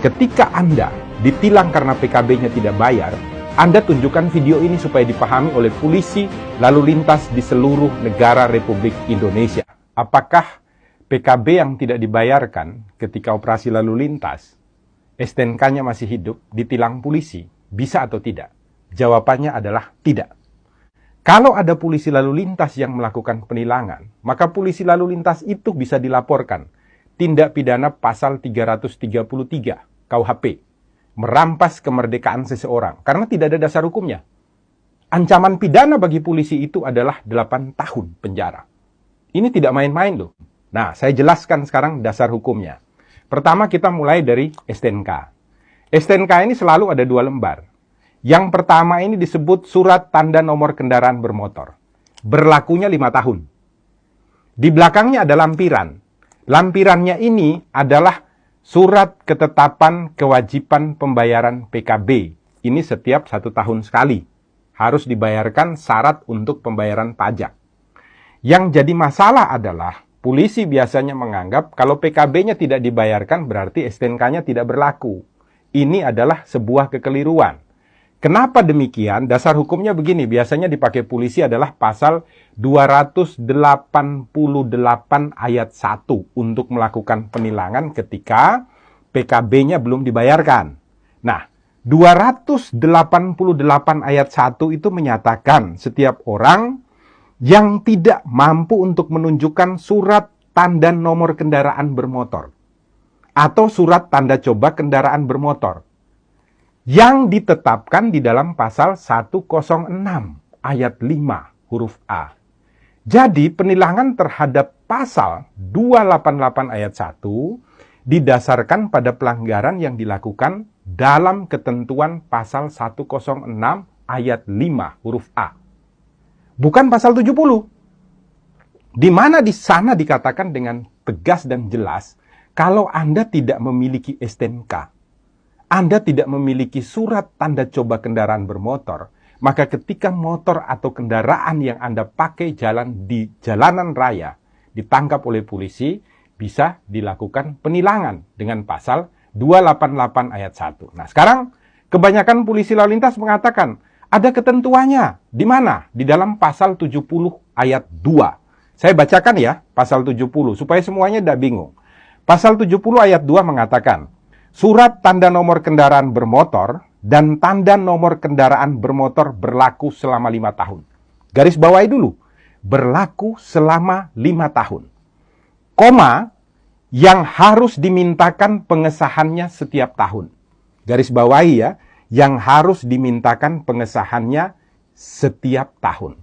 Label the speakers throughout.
Speaker 1: Ketika Anda ditilang karena PKB-nya tidak bayar, Anda tunjukkan video ini supaya dipahami oleh polisi lalu lintas di seluruh negara Republik Indonesia. Apakah PKB yang tidak dibayarkan ketika operasi lalu lintas, STNK-nya masih hidup, ditilang polisi, bisa atau tidak? Jawabannya adalah tidak. Kalau ada polisi lalu lintas yang melakukan penilangan, maka polisi lalu lintas itu bisa dilaporkan. Tindak pidana pasal 333 KUHP, merampas kemerdekaan seseorang, karena tidak ada dasar hukumnya. Ancaman pidana bagi polisi itu adalah 8 tahun penjara. Ini tidak main-main loh. Nah, saya jelaskan sekarang dasar hukumnya. Pertama kita mulai dari STNK. STNK ini selalu ada 2 lembar. Yang pertama ini disebut surat tanda nomor kendaraan bermotor. Berlakunya 5 tahun. Di belakangnya ada lampiran. Lampirannya ini adalah surat ketetapan kewajiban pembayaran PKB. Ini setiap 1 tahun sekali. Harus dibayarkan syarat untuk pembayaran pajak. Yang jadi masalah adalah polisi biasanya menganggap kalau PKB-nya tidak dibayarkan berarti STNK-nya tidak berlaku. Ini adalah sebuah kekeliruan. Kenapa demikian? Dasar hukumnya begini, biasanya dipakai polisi adalah pasal 288 ayat 1 untuk melakukan penilangan ketika PKB-nya belum dibayarkan. Nah, 288 ayat 1 itu menyatakan setiap orang yang tidak mampu untuk menunjukkan surat tanda nomor kendaraan bermotor atau surat tanda coba kendaraan bermotor yang ditetapkan di dalam pasal 106 ayat 5 huruf A. Jadi penilangan terhadap pasal 288 ayat 1 didasarkan pada pelanggaran yang dilakukan dalam ketentuan pasal 106 ayat 5 huruf A. Bukan pasal 70. Di mana di sana dikatakan dengan tegas dan jelas kalau Anda tidak memiliki STNK, Anda tidak memiliki surat tanda coba kendaraan bermotor, maka ketika motor atau kendaraan yang Anda pakai jalan di jalanan raya ditangkap oleh polisi, bisa dilakukan penilangan dengan pasal 288 ayat 1. Nah, sekarang kebanyakan polisi lalu lintas mengatakan ada ketentuannya. Di mana? Di dalam pasal 70 ayat 2. Saya bacakan ya, pasal 70 supaya semuanya tidak bingung. Pasal 70 ayat 2 mengatakan, surat tanda nomor kendaraan bermotor dan tanda nomor kendaraan bermotor berlaku selama 5 tahun. Garis bawahi dulu, berlaku selama 5 tahun. Koma, yang harus dimintakan pengesahannya setiap tahun. Garis bawahi ya, yang harus dimintakan pengesahannya setiap tahun.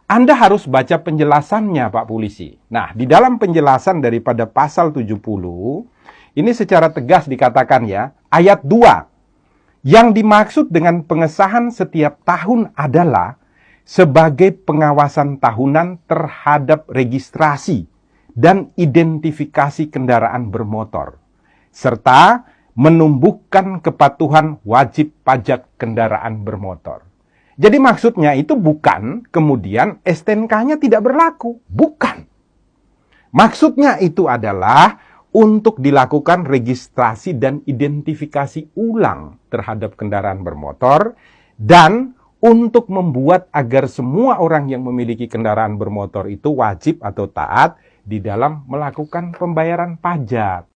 Speaker 1: Anda harus baca penjelasannya, Pak Polisi. Nah, di dalam penjelasan daripada pasal 70, ini secara tegas dikatakan ya, ayat 2. Yang dimaksud dengan pengesahan setiap tahun adalah sebagai pengawasan tahunan terhadap registrasi dan identifikasi kendaraan bermotor, serta menumbuhkan kepatuhan wajib pajak kendaraan bermotor. Jadi maksudnya itu bukan kemudian STNK-nya tidak berlaku. Bukan. Maksudnya itu adalah untuk dilakukan registrasi dan identifikasi ulang terhadap kendaraan bermotor dan untuk membuat agar semua orang yang memiliki kendaraan bermotor itu wajib atau taat di dalam melakukan pembayaran pajak.